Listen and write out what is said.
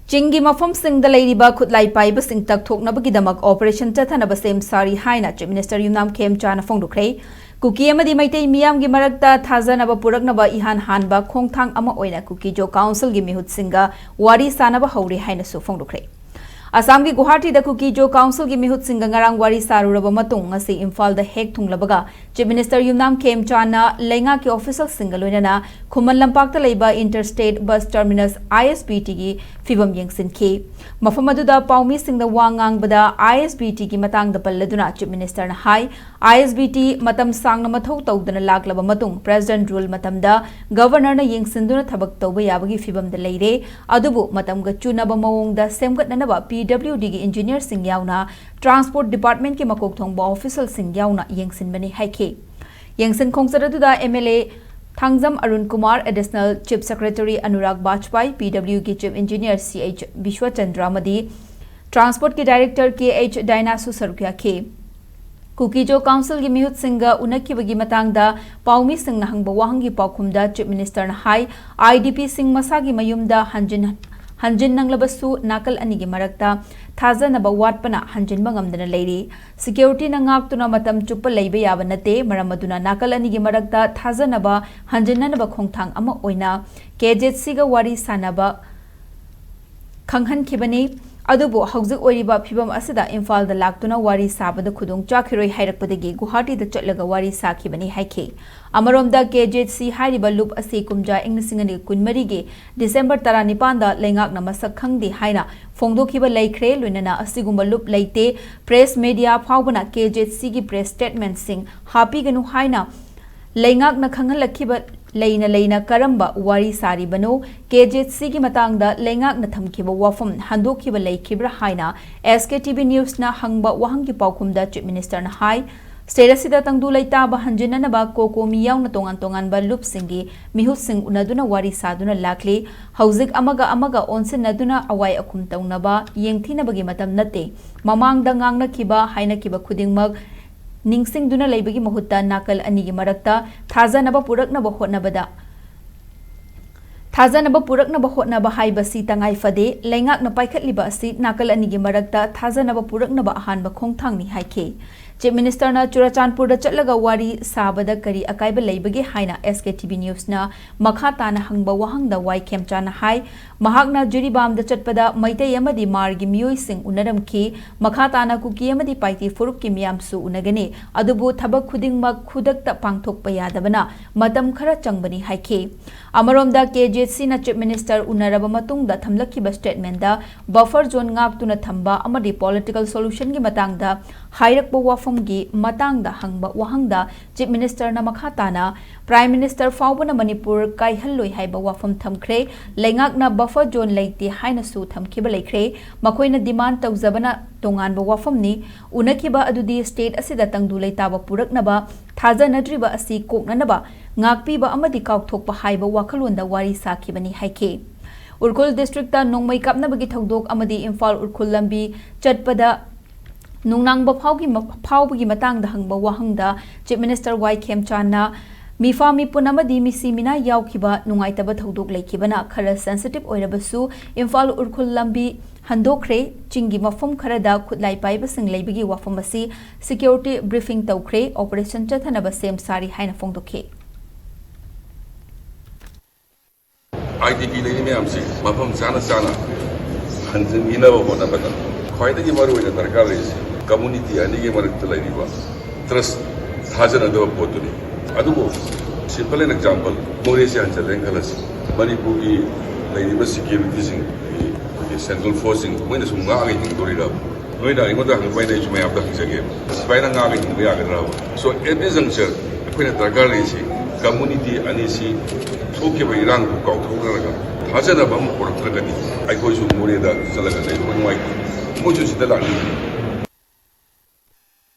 Chingi Mapham Singda Leiriba Khutlai Paiba Sing Takthoknaba Gidamak Operation Chathanaba Sari Haina Chief Minister Yumnam Kem Chana Fongdukre Kuki Amadi Maitei Miyam gi Marakta Thajanaba Puraknaba Ihan Hanba Khongthang Ama Oina Kuki Jo Council gi Mihut Singa Wari Sanaba Hauri Haina Su Fongdukre Assam gi Guwahati da Kuki Jo Council gi Mihut Singa Ngarang Wari Saruraba Matung ngasi Imphal da Hek Thunglabaga Chief Minister Yumnam Kem Chana Leingak ki official singa loinana Khuman Lampakta leiba Interstate Bus Terminus ISBT gi Fibam Yengsinki Mapham aduda Paumi Singda Wangang bada ISBT gi matang da palladuna Chief Minister na hai ISBT matam sangna mathau tawdana laklaba matung President rule matamda Governor na yengsinduna thabak tawba yabagi fibam da leire adubu matam ga chunaba mawongda semgatnanaba PWD gi engineer sing yauna Transport Department ki makok thongba official sing yauna yengsinbani haike yengsin khongsaduda MLA Thangzam Arun Kumar, Additional Chief Secretary Anurag Bajpai, PW ki Chief Engineer CH Vishwachandra Madi, Transport ki Director KH Dainasu Sarukya K. Kukijo Council gi Mihut Singa Unaki Bagi Matangda, Paumi Sing Nahangba Wahangi Paukumda, Chief Minister Nahai, IDP Sing Masagi Mayumda, Hanjin Nanglabasu, Nakal Anigi Marakta, Thajanaba Watpana, Hanjin Bangamdana Lady, Security Nangak Tuna Matam Chupa Lebe Yavanate, Maramaduna Nakal Anigi Marakta, Thajanaba, Hanjinanaba Khongthang Ama Oina, Kejet Siga Wari Sanaba, Kanghan Kibani, Adubo, Hauzik Oriba, Pibam Asida, Imphal the Laktuna Wari Saba the Kudung Chakiroi Hairakpadagi, Guhati the Chatlaga Wari Sakibani Haike. Amaromda KJC Hariba Loop Ase Kumja Inglisingani Kunmarigi, December Taranipanda, Leingak Namasak Kangdi Haina, Fongdokiba Laikre, Lunana, Asigumba Loop Laite, Press Media, Paubana, KJC gi Press Statement Sing, Happy Ganu Haina, Leingak Nakangal Leina Karamba, Wari Sari Bano, KJC gi Matangda, Leingak Nathamkiba Wafum, Handokiba Laikibra Haina, SKTV News na Hangba Wahangi Paukumda, Chief Minister na Hai, State Tangdu Laitaba Hanjinanaba Koko Miyaw na Tongan ba Loop Singi, Mihut Sing Unaduna Wari Saduna Lakli, Hauzik Amaga Onsen Naduna Away Akum Taunaba, Yengtina Bagi Matam Nate, Mamang Dangang na Kiba, Haina Kiba Kudingmag, Ningsing Duna Laibagi Mahuta Nakal Anigi Marakta, Thajanaba Puraknaba Hotnabada. Thajanaba Puraknaba Hotnaba Haibasi Tangai Fade, Leingak na Paikat Liba Asi, Nakal Anigi Marakta, Thajanaba Puraknaba Ahanba Khongthang ni Haike. Chief Minister na Churachandpur da Chatlaga Wari Sabada Kari Akaiba Leibagi Haina SKTV News na Makhata na Hangba Wahangda Wai Kemchana Hai Mahakna Jiribam da Chatpada Maitei Amadi Margi Miyoi Sing Unaram Ki Makhata na Kuki Amadi Paiti Furuk Ki Miyam Su Unagani Adubu Thabak Khudingma Khudakta Pangthok Payadabana Matam Khara Changbani Haike Amaromda KJC na Chief Minister Unaraba Matungda Thamlakiba Statement da Buffer Zone Ngaktuna Thamba Amadi Political Solution gi Matangda Hairakba Wafamgi Matangda Hangba Wahangda Chief Minister na Makhatana Prime Minister Faubana Manipur Kai Halloi Haiba Wafam Thamkre Leingak na Buffer Zone Leite Haina Su Thamkiba Laikre Makoina Demand Tawzabana Tonganba Wafamni Unakiba Adudi State Asida Tangdu Laitaba Puraknaba Thajanadriba Asi Koknanaba Ngakpiba Amadi Kauthokpa Haiba Wakalonda Wari Sakibani Haike Urkhul District ta Nongmai Kapnabagi Thaudok Amadi Imphal Urkhul Lambi Chatpada Nungnangba Phaugi Matang da Hangba Wahangda Chief Minister Y Khemchana Mifami Punamadi Misimina Yaukiba Nungaitaba Thaudok Laikibana Khara sensitive Oirabasu Imphal Urkhul Lambi Handokre Chingi Mapham Kharada Khutlai Paiba Sing Leibagi Wafamasi Security Briefing Taukre Operation Chathanaba Sem Sari Haina Fongdokhe IDP Lady Mamsi Mapham Sana Hanzin Inava Bonabata Quite a Maru in the Narcaris Community and Nigamark Leiriba Trust Thajanaba Potuni Adubo simple an example Mauritius and Lengalas Manipuri Leiriba security the central forcing when the Sunga in Dorida Noida in the financial may have the game Spina in the Agra so every juncture when a Narcaris community and easy talk about Iran to Kautoga Thajanaba or Tragani I go to Murida Salaga White Muchos de la